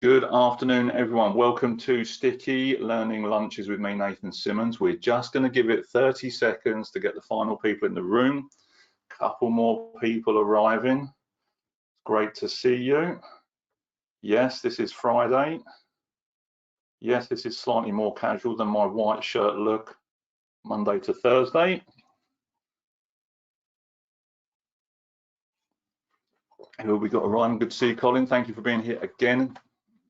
Good afternoon, everyone. Welcome to Sticky Learning Lunches with me, Nathan Simmons. We're just going to give it 30 seconds to get the final people in the room. Couple more people arriving. Great to see you. Yes, this is Friday. Yes, this is slightly more casual than my white shirt look Monday to Thursday. Who have we got arriving? Good to see you, Colin. Thank you for being here again.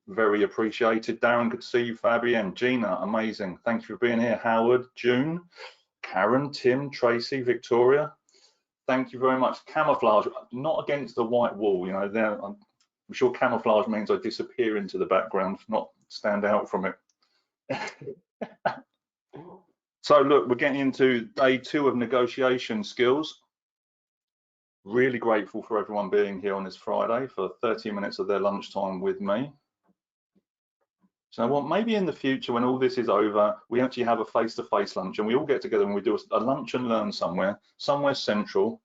Very appreciated. Darren, good to see you. Fabienne, Gina, amazing. Thank you for being here. Howard, June, Karen, Tim, Tracy, Victoria. Thank you very much. Camouflage, not against the white wall. You know, I'm sure camouflage means I disappear into the background, not stand out from it. So look, we're getting into day 2 of negotiation skills. Really grateful for everyone being here on this Friday for 30 minutes of their lunchtime with me. So what, maybe in the future when all this is over, we actually have a face-to-face lunch and we all get together and we do a lunch and learn somewhere central,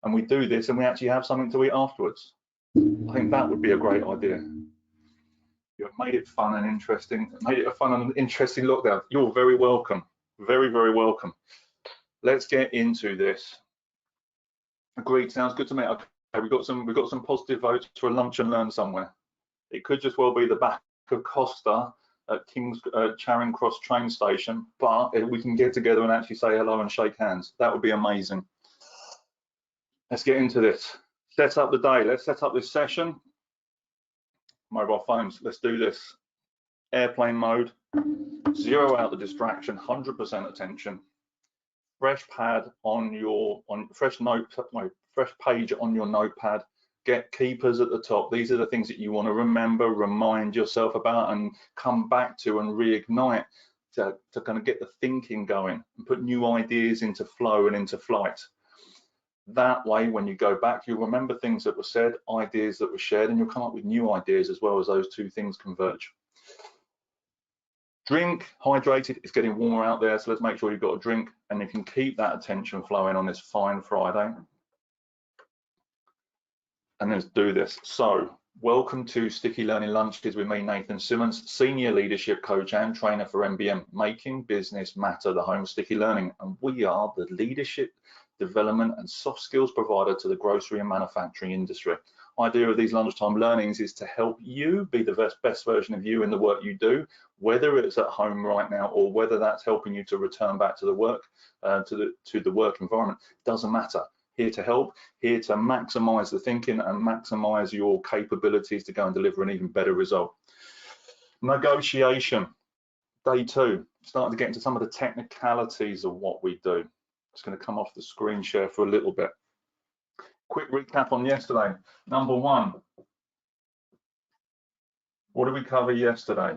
and we do this and we actually have something to eat afterwards. I think that would be a great idea. You've made it fun and interesting, made it a fun and interesting lockdown. You're very welcome, very, very welcome. Let's get into this. Agreed, sounds good to me. Okay, we've got some positive votes for a lunch and learn somewhere. It could just well be the back of Costa at Charing Cross train station, but if we can get together and actually say hello and shake hands, that would be amazing. Let's get into this. Set up the day. Let's set up this session. Mobile phones, let's do this. Airplane mode, zero out the distraction, 100% attention. Fresh pad on your fresh page on your notepad. Get keepers at the top. These are the things that you want to remember, remind yourself about, and come back to and reignite to kind of get the thinking going and put new ideas into flow and into flight. That way, when you go back, you'll remember things that were said, ideas that were shared, and you'll come up with new ideas as well as those two things converge. Drink, hydrated. It's getting warmer out there, so let's make sure you've got a drink and you can keep that attention flowing on this fine Friday. And let's do this. So, welcome to Sticky Learning Lunches with me, Nathan Simmons, Senior Leadership Coach and Trainer for MBM, Making Business Matter, the home of Sticky Learning. And we are the leadership, development and soft skills provider to the grocery and manufacturing industry. Idea of these lunchtime learnings is to help you be the best version of you in the work you do, whether it's at home right now or whether that's helping you to return back to the work, to the work environment. Doesn't matter. Here to help, here to maximize the thinking and maximize your capabilities to go and deliver an even better result. Negotiation, day 2, starting to get into some of the technicalities of what we do. It's going to come off the screen share for a little bit. Quick recap on yesterday. Number 1, what did we cover yesterday?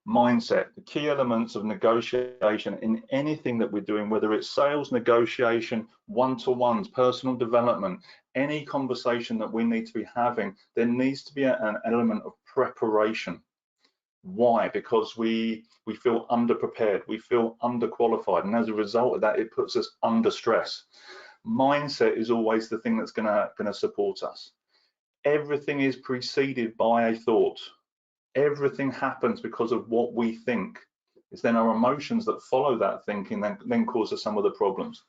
Mindset, the key elements of negotiation in anything that we're doing, whether it's sales, negotiation, one-to-ones, personal development, any conversation that we need to be having, there needs to be an element of preparation. Why? Because we feel underprepared, we feel underqualified, and as a result of that, it puts us under stress. Mindset is always the thing that's gonna support us. Everything is preceded by a thought. Everything happens because of what we think. It's then our emotions that follow that thinking then cause us some of the problems.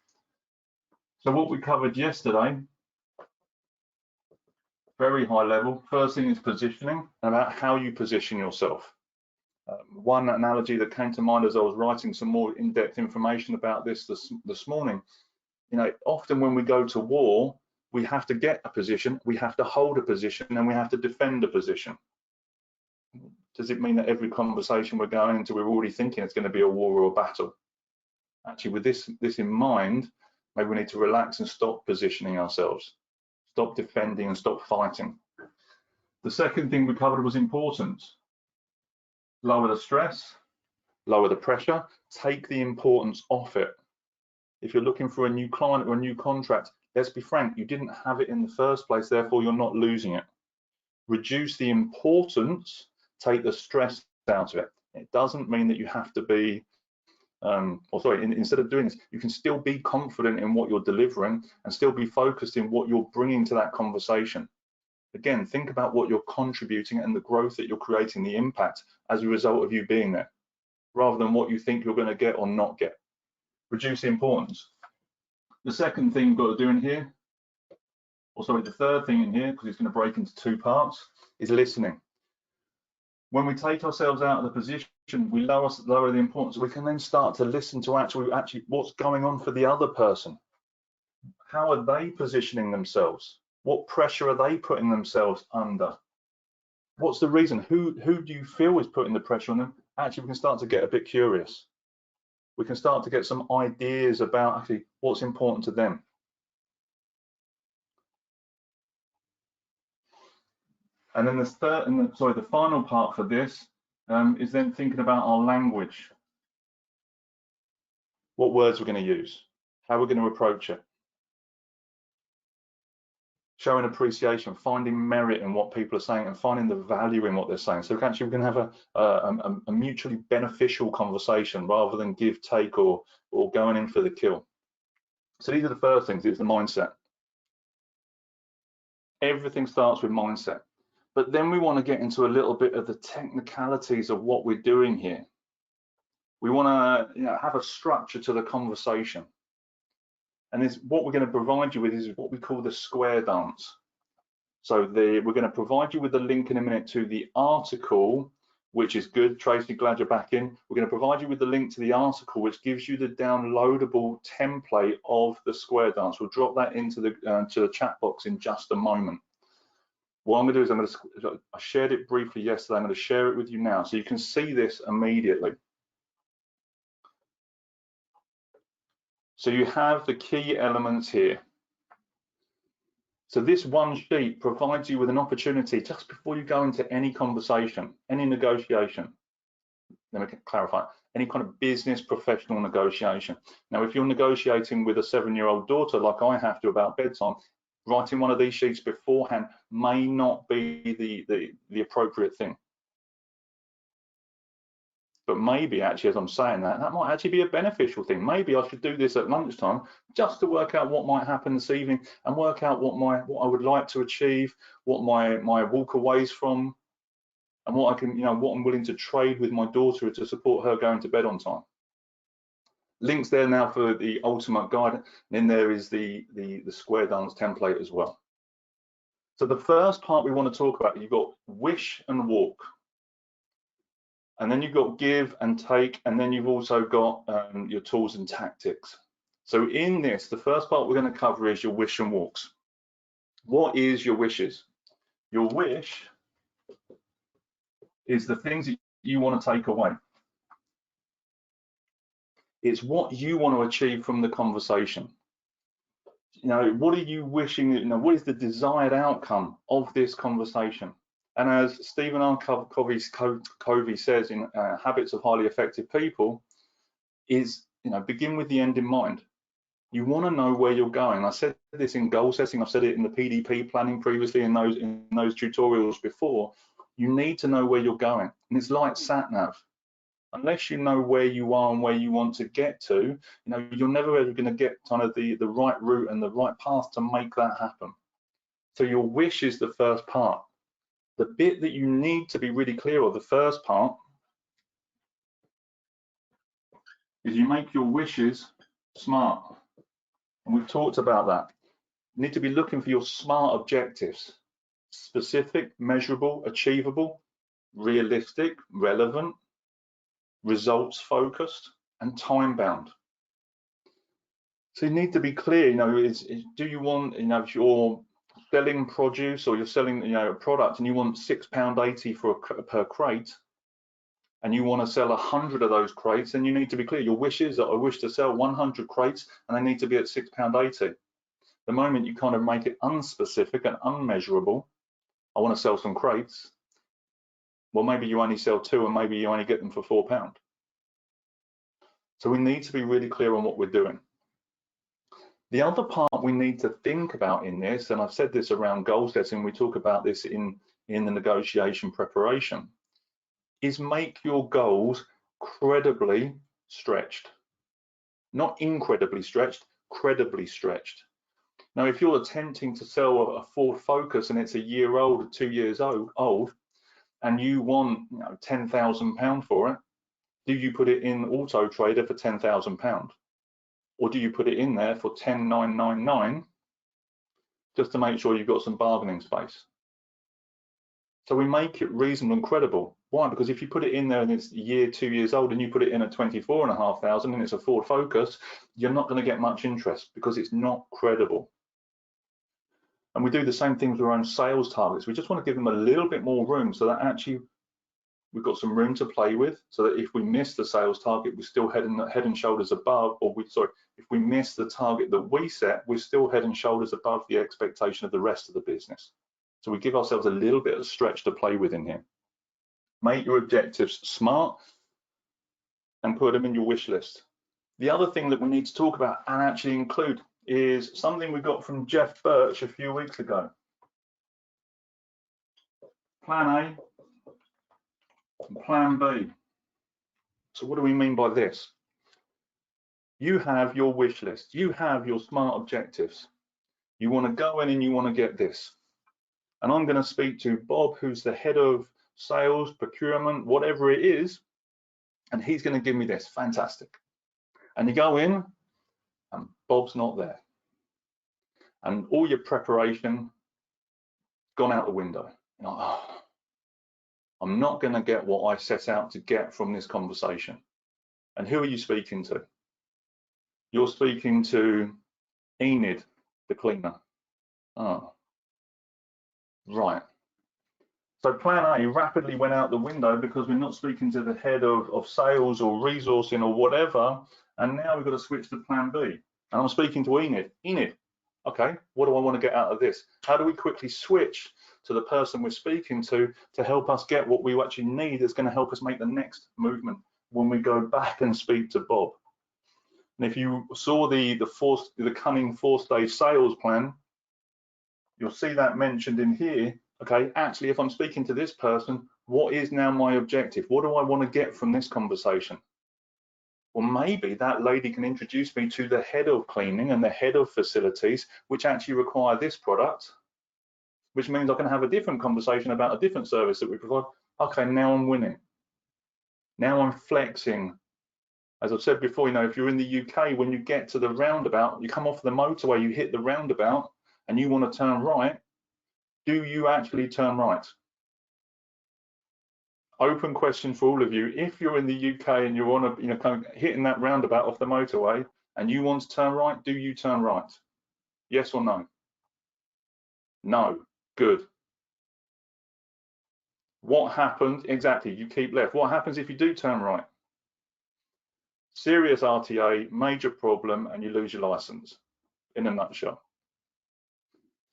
So what we covered yesterday, very high level. First thing is positioning, about how you position yourself. One analogy that came to mind as I was writing some more in-depth information about this morning, you know, often when we go to war, we have to get a position, we have to hold a position, and we have to defend a position. Does it mean that every conversation we're going into, we're already thinking it's going to be a war or a battle? Actually, with this in mind, maybe we need to relax and stop positioning ourselves, stop defending and stop fighting. The second thing we covered was importance. Lower the stress, lower the pressure, take the importance off it. If you're looking for a new client or a new contract, let's be frank, you didn't have it in the first place, therefore you're not losing it. Reduce the importance, take the stress out of it. It doesn't mean that you have to be, instead of doing this, you can still be confident in what you're delivering and still be focused in what you're bringing to that conversation. Again, think about what you're contributing and the growth that you're creating, the impact as a result of you being there, rather than what you think you're going to get or not get. Reduce the importance. The second thing you've got to do in here, or sorry, the third thing in here, because it's going to break into two parts, is listening. When we take ourselves out of the position, we lower the importance. We can then start to listen to actually what's going on for the other person. How are they positioning themselves? What pressure are they putting themselves under? What's the reason? Who do you feel is putting the pressure on them? Actually, we can start to get a bit curious. We can start to get some ideas about actually what's important to them. And then the final part for this is then thinking about our language. What words we're going to use, how we're going to approach it. Showing appreciation, finding merit in what people are saying and finding the value in what they're saying. So actually we can have a mutually beneficial conversation rather than give, take, or going in for the kill. So these are the first things, it's the mindset. Everything starts with mindset. But then we want to get into a little bit of the technicalities of what we're doing here. We want to have a structure to the conversation. And what we're going to provide you with is what we call the square dance. So we're going to provide you with the link in a minute to the article, which is good. Tracy, glad you're back in. We're going to provide you with the link to the article, which gives you the downloadable template of the square dance. We'll drop that into the chat box in just a moment. What I'm going to do is I shared it briefly yesterday. I'm going to share it with you now so you can see this immediately. So you have the key elements here. So this one sheet provides you with an opportunity just before you go into any conversation, any negotiation. Let me clarify, any kind of business professional negotiation. Now, if you're negotiating with a 7-year-old daughter like I have to about bedtime, writing one of these sheets beforehand may not be the appropriate thing. But maybe actually, as I'm saying that might actually be a beneficial thing. Maybe I should do this at lunchtime just to work out what might happen this evening and work out what I would like to achieve, what my walkaways from, and what I can, what I'm willing to trade with my daughter to support her going to bed on time. Links there now for the ultimate guide, and then there is the square dance template as well. So the first part we want to talk about, you've got wish and walk. And then you've got give and take, and then you've also got your tools and tactics. So in this, the first part we're going to cover is your wish and walks. What is your wishes? Your wish is the things that you want to take away. It's what you want to achieve from the conversation. What are you wishing, what is the desired outcome of this conversation? And as Stephen R. Covey says in Habits of Highly Effective People, is begin with the end in mind. You want to know where you're going. I said this in goal setting. I've said it in the PDP planning previously in those tutorials before. You need to know where you're going, and it's like sat nav. Unless you know where you are and where you want to get to, you're never ever going to get kind of the right route and the right path to make that happen. So your wish is the first part. The bit that you need to be really clear of, the first part, is you make your wishes smart. And we've talked about that. You need to be looking for your SMART objectives: specific, measurable, achievable, realistic, relevant, results focused, and time bound. So you need to be clear, do you want, if you're selling produce or you're selling, a product and you want £6.80 per crate, and you want to sell 100 of those crates, then you need to be clear. Your wish is that I wish to sell 100 crates and they need to be at £6.80. The moment you kind of make it unspecific and unmeasurable, I want to sell some crates, well, maybe you only sell 2 and maybe you only get them for £4. So we need to be really clear on what we're doing. The other part we need to think about in this, and I've said this around goal setting, we talk about this in the negotiation preparation, is make your goals credibly stretched. Not incredibly stretched, credibly stretched. Now, if you're attempting to sell a Ford Focus and it's a year old or 2 years old, and you want £10,000 for it, do you put it in Auto Trader for £10,000? Or do you put it in there for 10,999 just to make sure you've got some bargaining space? So we make it reasonable and credible. Why? Because if you put it in there and it's a year, 2 years old, and you put it in at 24,500 and it's a Ford Focus, you're not going to get much interest because it's not credible. And we do the same thing with our own sales targets. We just want to give them a little bit more room so that actually we've got some room to play with, so that if we miss the sales target, we're still head and shoulders above, or if we miss the target that we set, we're still head and shoulders above the expectation of the rest of the business. So we give ourselves a little bit of stretch to play with in here. Make your objectives smart and put them in your wish list. The other thing that we need to talk about and actually include is something we got from Geoff Burch a few weeks ago. Plan A and Plan B. So what do we mean by this? You have your wish list. You have your SMART objectives. You want to go in and you want to get this. And I'm going to speak to Bob, who's the head of sales, procurement, whatever it is, and he's going to give me this. Fantastic. And you go in and Bob's not there. And all your preparation gone out the window. You're like, oh, I'm not going to get what I set out to get from this conversation. And who are you speaking to? You're speaking to Enid, the cleaner. Oh, right. So plan A rapidly went out the window because we're not speaking to the head of sales or resourcing or whatever. And now we've got to switch to plan B. And I'm speaking to Enid. Enid, okay, what do I want to get out of this? How do we quickly switch to the person we're speaking to help us get what we actually need that's going to help us make the next movement when we go back and speak to Bob? And if you saw the Cunning 4-stage sales plan, you'll see that mentioned in here. Okay, actually, if I'm speaking to this person, what is now my objective? What do I want to get from this conversation? Well, maybe that lady can introduce me to the head of cleaning and the head of facilities, which actually require this product, which means I can have a different conversation about a different service that we provide. Okay, now I'm winning. Now I'm flexing. As I've said before, if you're in the UK, when you get to the roundabout, you come off the motorway, you hit the roundabout and you want to turn right, do you actually turn right? Open question for all of you. If you're in the UK and you're on kind of hitting that roundabout off the motorway and you want to turn right, do you turn right? Yes or no? No. Good. What happens? Exactly, you keep left. What happens if you do turn right? Serious RTA, major problem, and you lose your license, in a nutshell.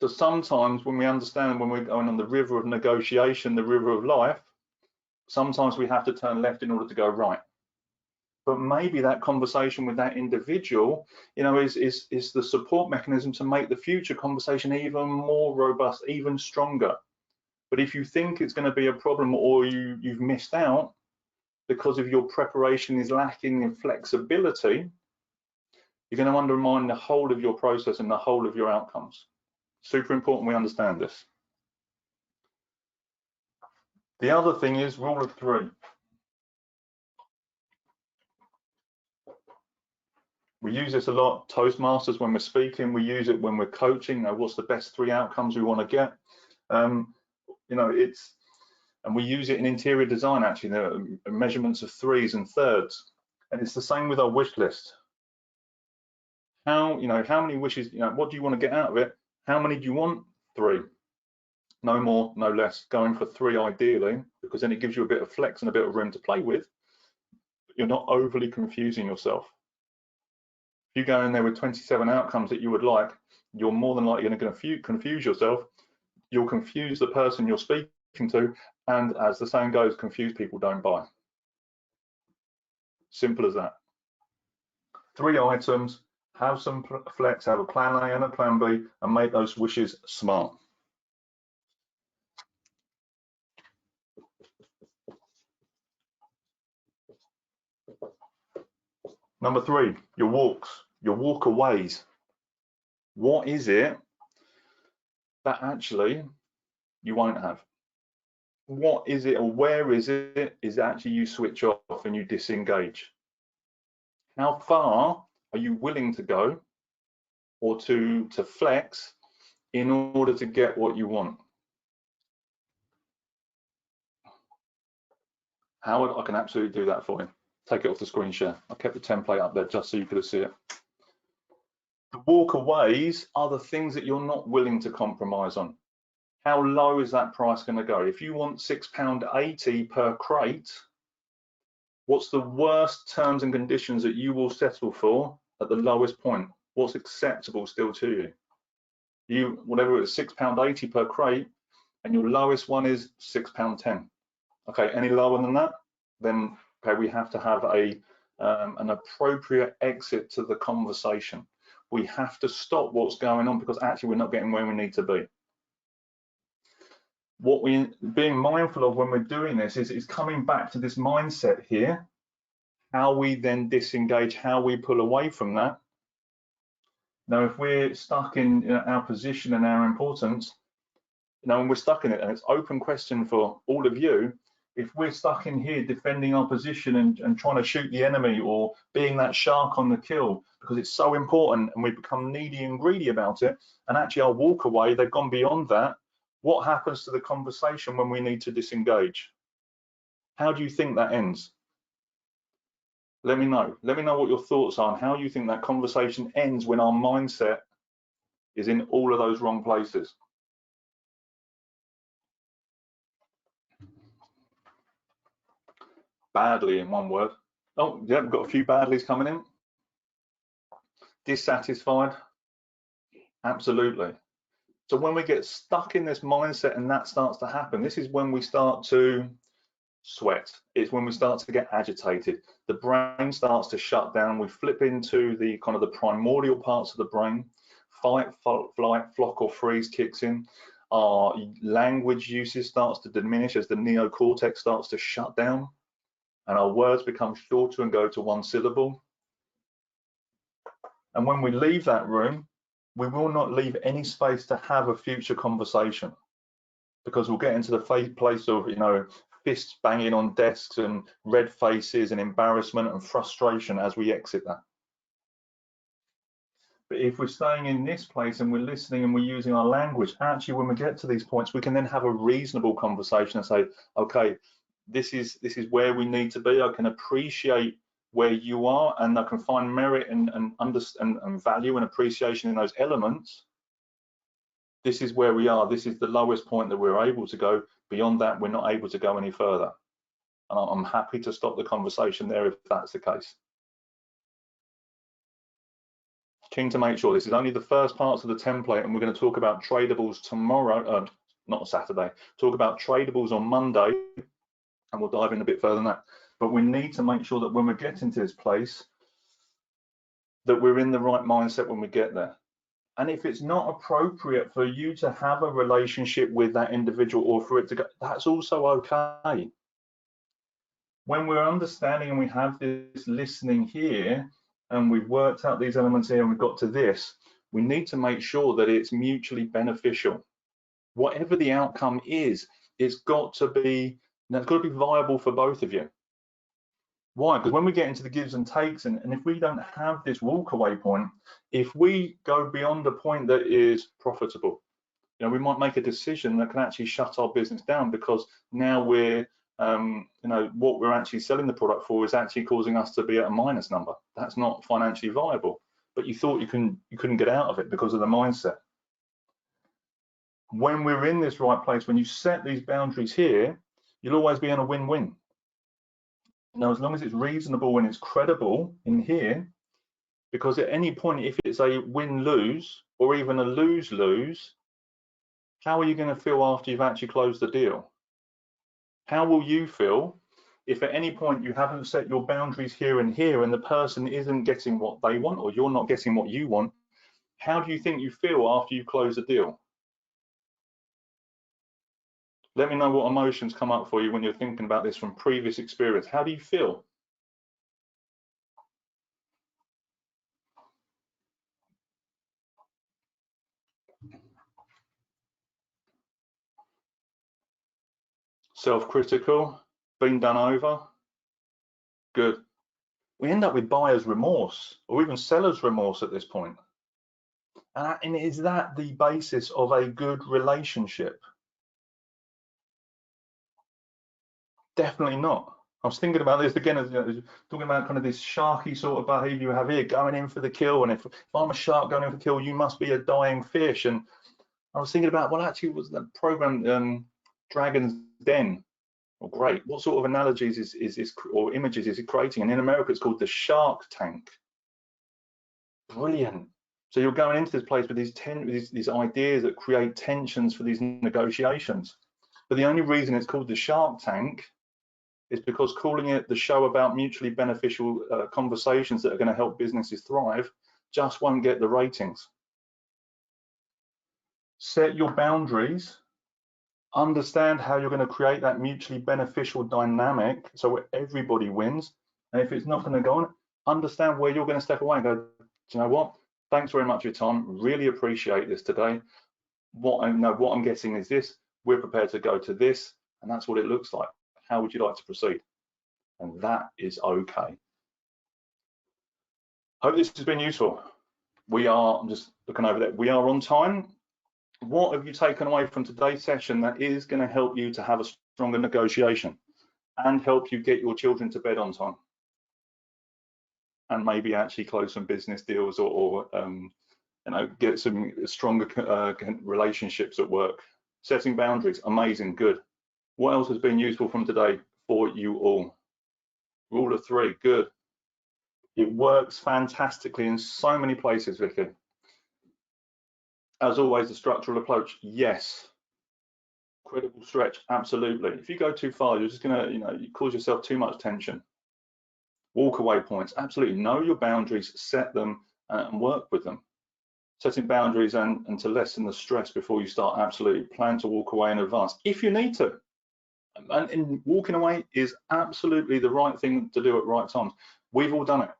So sometimes when we understand when we're going on the river of negotiation, the river of life, sometimes we have to turn left in order to go right. But maybe that conversation with that individual, is the support mechanism to make the future conversation even more robust, even stronger. But if you think it's going to be a problem or you've missed out because of your preparation is lacking in flexibility, you're going to undermine the whole of your process and the whole of your outcomes. Super important we understand this. The other thing is rule of 3. We use this a lot, Toastmasters, when we're speaking. We use it when we're coaching. What's the best 3 outcomes we want to get? And we use it in interior design, actually, the measurements of 3s and 3rds. And it's the same with our wish list. How many wishes, what do you want to get out of it? How many do you want? 3. No more, no less. Going for 3 ideally, because then it gives you a bit of flex and a bit of room to play with. But you're not overly confusing yourself. If you go in there with 27 outcomes that you would like, you're more than likely going to confuse yourself. You'll confuse the person you're speaking to, and as the saying goes, confused people don't buy. Simple as that. 3 items, have some flex, have a plan A and a plan B, and make those wishes smart. Number 3, your walks, your walkaways. What is it that actually you won't have? What is it, or where is it, is actually you switch off and you disengage? How far are you willing to go or to flex in order to get what you want? Howard, I can absolutely do that for you. Take it off the screen share. I kept the template up there just so you could see it. The walkaways are the things that you're not willing to compromise on. How low is that price going to go? If you want £6.80 per crate, what's the worst terms and conditions that you will settle for at the lowest point? What's acceptable still to you? Whatever it is, £6.80 per crate, and your lowest one is £6.10. Okay, any lower than that, then okay, we have to have an appropriate exit to the conversation. We have to stop what's going on because actually we're not getting where we need to be. What we're being mindful of when we're doing this is coming back to this mindset here, how we then disengage, how we pull away from that. Now, if we're stuck in our position and our importance, when we're stuck in it, and it's open question for all of you, if we're stuck in here defending our position and trying to shoot the enemy or being that shark on the kill because it's so important and we become needy and greedy about it, and actually our walk away, they've gone beyond that, what happens to the conversation when we need to disengage? How do you think that ends? Let me know. Let me know what your thoughts are and how you think that conversation ends when our mindset is in all of those wrong places. Badly in one word. Oh, yeah, we've got a few badlies coming in. Dissatisfied, absolutely. So when we get stuck in this mindset and that starts to happen, this is when we start to sweat. It's when we start to get agitated. The brain starts to shut down. We flip into the kind of the primordial parts of the brain. Fight, flight, flock or freeze kicks in. Our language usage starts to diminish as the neocortex starts to shut down, and our words become shorter and go to one syllable. And when we leave that room, we will not leave any space to have a future conversation, because we'll get into the place of, fists banging on desks and red faces and embarrassment and frustration as we exit that. But if we're staying in this place and we're listening and we're using our language, actually when we get to these points, we can then have a reasonable conversation and say, okay, this is where we need to be. I can appreciate where you are, and I can find merit and understand and value and appreciation in those elements. This is where we are. This is the lowest point that we're able to go. Beyond that, we're not able to go any further. And I'm happy to stop the conversation there if that's the case. Keen to make sure this is only the first parts of the template, and we're going to talk about tradables tomorrow, not Saturday, talk about tradables on Monday, and we'll dive in a bit further than that. But we need to make sure that when we're getting to this place, that we're in the right mindset when we get there. And if it's not appropriate for you to have a relationship with that individual or for it to go, that's also okay. When we're understanding and we have this listening here, and we've worked out these elements here and we've got to this, we need to make sure that it's mutually beneficial. Whatever the outcome is, it's got to be viable for both of you. Why? Because when we get into the gives and takes, and if we don't have this walk-away point, if we go beyond a point that is profitable, we might make a decision that can actually shut our business down, because now we're, what we're actually selling the product for is actually causing us to be at a minus number. That's not financially viable, but you thought you couldn't get out of it because of the mindset. When we're in this right place, when you set these boundaries here, you'll always be in a win-win. Now, as long as it's reasonable and it's credible in here, because at any point, if it's a win-lose or even a lose-lose, how are you going to feel after you've actually closed the deal? How will you feel if at any point you haven't set your boundaries here and here, and the person isn't getting what they want, or you're not getting what you want? How do you think you feel after you close the deal? Let me know what emotions come up for you when you're thinking about this from previous experience. How do you feel? self-critical, been done over. Good. We end up with buyer's remorse or even seller's remorse at this point. And is that the basis of a good relationship? Definitely not. I was thinking about this again, talking about kind of this sharky sort of behavior you have here, going in for the kill. And if I'm a shark going in for the kill, you must be a dying fish. And I was thinking about, well, actually, was that program Dragon's Den? Well, great. What sort of analogies is or images is it creating? And in America, it's called the Shark Tank. Brilliant. So you're going into this place with these ideas that create tensions for these negotiations. But the only reason it's called the Shark Tank is because calling it the show about mutually beneficial conversations that are going to help businesses thrive just won't get the ratings. Set your boundaries, understand how you're going to create that mutually beneficial dynamic so everybody wins. And if it's not going to go on, understand where you're going to step away and go, do you know what? Thanks very much for your time. Really appreciate this today. What I'm getting is this. We're prepared to go to this, and that's what it looks like. How would you like to proceed? And that is okay. Hope this has been useful. I'm just looking over there. We are on time. What have you taken away from today's session that is going to help you to have a stronger negotiation and help you get your children to bed on time? And maybe actually close some business deals or get some stronger relationships at work. Setting boundaries, amazing, good. What else has been useful from today for you all? Rule of 3, good. It works fantastically in so many places, Vicky. As always, the structural approach, yes. Credible stretch, absolutely. If you go too far, you're just gonna, you cause yourself too much tension. Walk away points, absolutely. Know your boundaries, set them, and work with them. Setting boundaries and to lessen the stress before you start, absolutely. Plan to walk away in advance if you need to. And walking away is absolutely the right thing to do at right times. We've all done it.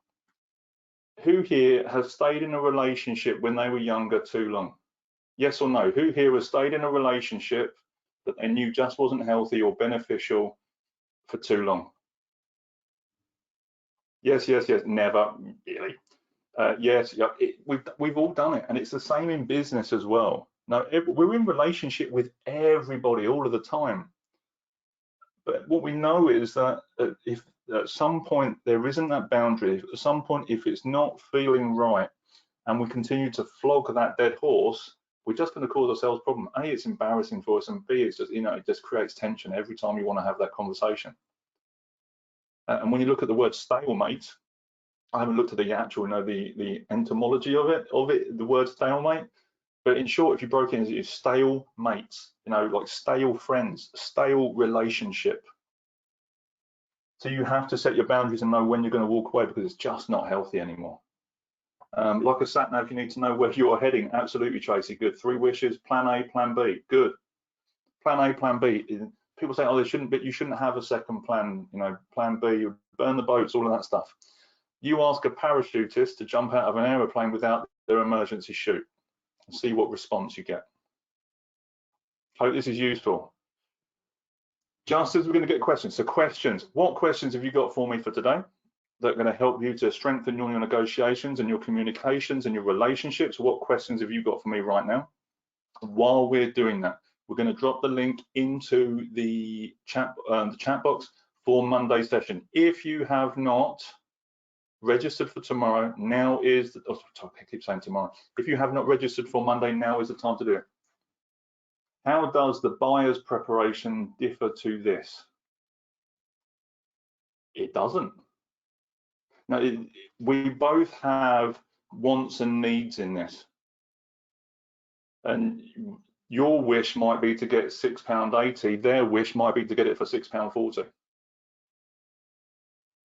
Who here has stayed in a relationship when they were younger too long? Yes or no? Who here has stayed in a relationship that they knew just wasn't healthy or beneficial for too long? Yes, yes, yes. Never really. Yes, yeah, we've all done it, and it's the same in business as well. Now we're in relationship with everybody all of the time, but what we know is that if at some point there isn't that boundary, at some point if it's not feeling right, and we continue to flog that dead horse, we're just going to cause ourselves a problem. A, it's embarrassing for us, and B, it's just it just creates tension every time you want to have that conversation. And when you look at the word stalemate, I haven't looked at the actual, the etymology of it, the word stalemate. But in short, if you broke it, it's stale mates, like stale friends, stale relationship. So you have to set your boundaries and know when you're going to walk away because it's just not healthy anymore. Like a sat nav, you need to know where you're heading. Absolutely, Tracy. Good. 3 wishes. Plan A, Plan B. Good. Plan A, Plan B. People say, oh, you shouldn't have a second plan. Plan B. You burn the boats, all of that stuff. You ask a parachutist to jump out of an aeroplane without their emergency chute and see what response you get. Hope this is useful. Just as we're going to get questions. So questions. What questions have you got for me for today that are going to help you to strengthen your negotiations and your communications and your relationships? What questions have you got for me right now? While we're doing that, we're going to drop the link into the chat box for Monday's session. If you have not registered for tomorrow, now is the, I keep saying tomorrow. If you have not registered for Monday, now is the time to do it. How does the buyer's preparation differ to this? It doesn't. Now, we both have wants and needs in this. And your wish might be to get £6.80, their wish might be to get it for £6.40.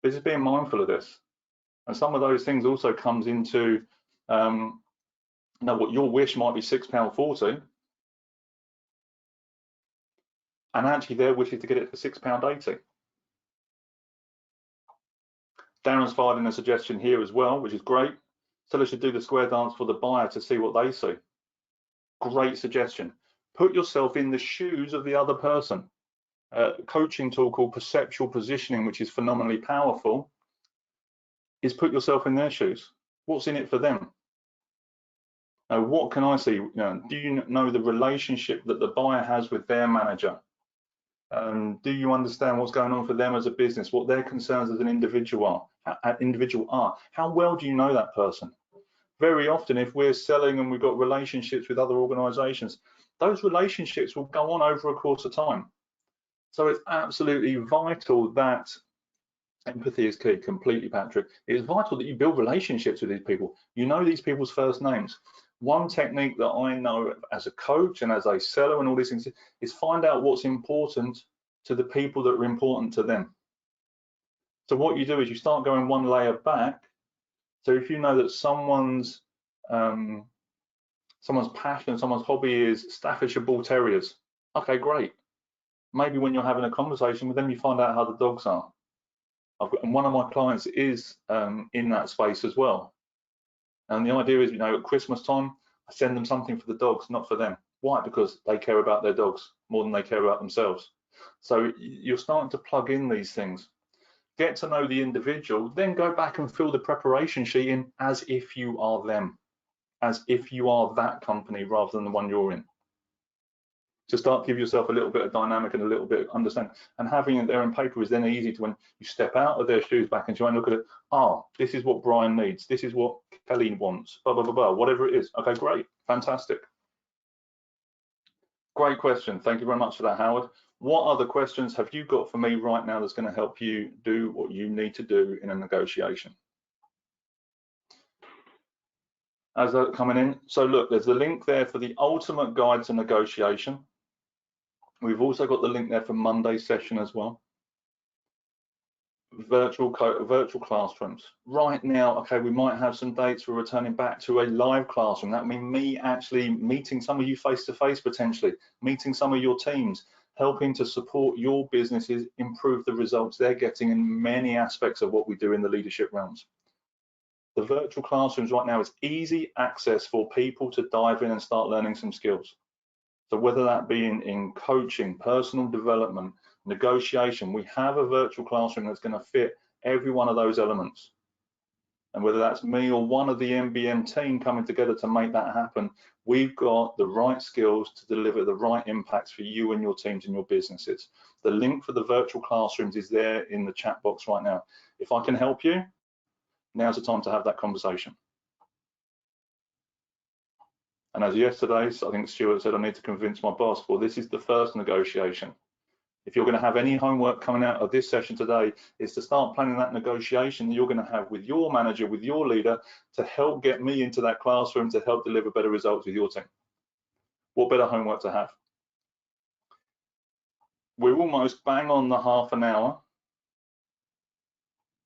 This is being mindful of this. And some of those things also comes into, what your wish might be £6.40, and actually their wish is to get it for £6.80. Darren's fired in a suggestion here as well, which is great. Seller should do the square dance for the buyer to see what they see. Great suggestion. Put yourself in the shoes of the other person. coaching tool called Perceptual Positioning, which is phenomenally powerful, is put yourself in their shoes. What's in it for them? What can I see? Do you know the relationship that the buyer has with their manager? Do you understand what's going on for them as a business, what their concerns as an individual are? How well do you know that person? Very often, if we're selling and we've got relationships with other organizations, those relationships will go on over a course of time. So it's absolutely vital that empathy is key. Completely, Patrick. It's vital that you build relationships with these people. You know these people's first names. One technique that I know as a coach and as a seller and all these things is find out what's important to the people that are important to them. So what you do is you start going one layer back. So if you know that someone's passion, someone's hobby is Staffordshire Bull Terriers, okay, great. Maybe when you're having a conversation with them, you find out how the dogs are. And one of my clients is in that space as well. And the idea is, at Christmas time, I send them something for the dogs, not for them. Why? Because they care about their dogs more than they care about themselves. So you're starting to plug in these things. Get to know the individual, then go back and fill the preparation sheet in as if you are them, as if you are that company rather than the one you're in. To start, give yourself a little bit of dynamic and a little bit of understanding. And having it there in paper is then easy to, when you step out of their shoes back and try and look at it, oh, this is what Brian needs, this is what Kelly wants, blah, blah, blah, blah, whatever it is. Okay, great, fantastic. Great question. Thank you very much for that, Howard. What other questions have you got for me right now that's going to help you do what you need to do in a negotiation? As they're coming in, so look, there's a link there for the ultimate guide to negotiation. We've also got the link there for Monday's session as well. Virtual classrooms. Right now, okay, we might have some dates for returning back to a live classroom. That means me actually meeting some of you face to face, potentially, meeting some of your teams, helping to support your businesses improve the results they're getting in many aspects of what we do in the leadership realms. The virtual classrooms right now is easy access for people to dive in and start learning some skills. So whether that be in coaching, personal development, negotiation, we have a virtual classroom that's going to fit every one of those elements. And whether that's me or one of the MBM team coming together to make that happen, we've got the right skills to deliver the right impacts for you and your teams and your businesses. The link for the virtual classrooms is there in the chat box right now. If I can help you, now's the time to have that conversation. And as yesterday, I think Stuart said, I need to convince my boss. Well, this is the first negotiation. If you're going to have any homework coming out of this session today, is to start planning that negotiation that you're going to have with your manager, with your leader, to help get me into that classroom to help deliver better results with your team. What better homework to have? We're almost bang on the half an hour.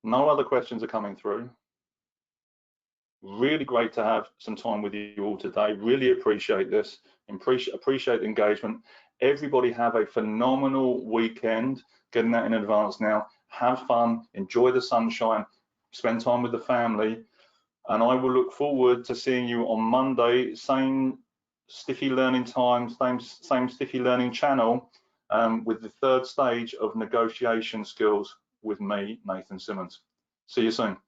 No other questions are coming through. Really great to have some time with you all today. Really appreciate this. Appreciate the engagement. Everybody have a phenomenal weekend. Getting that in advance now. Have fun. Enjoy the sunshine. Spend time with the family. And I will look forward to seeing you on Monday. Same Stiffy Learning time, same Stiffy Learning channel, with the third stage of negotiation skills with me, Nathan Simmons. See you soon.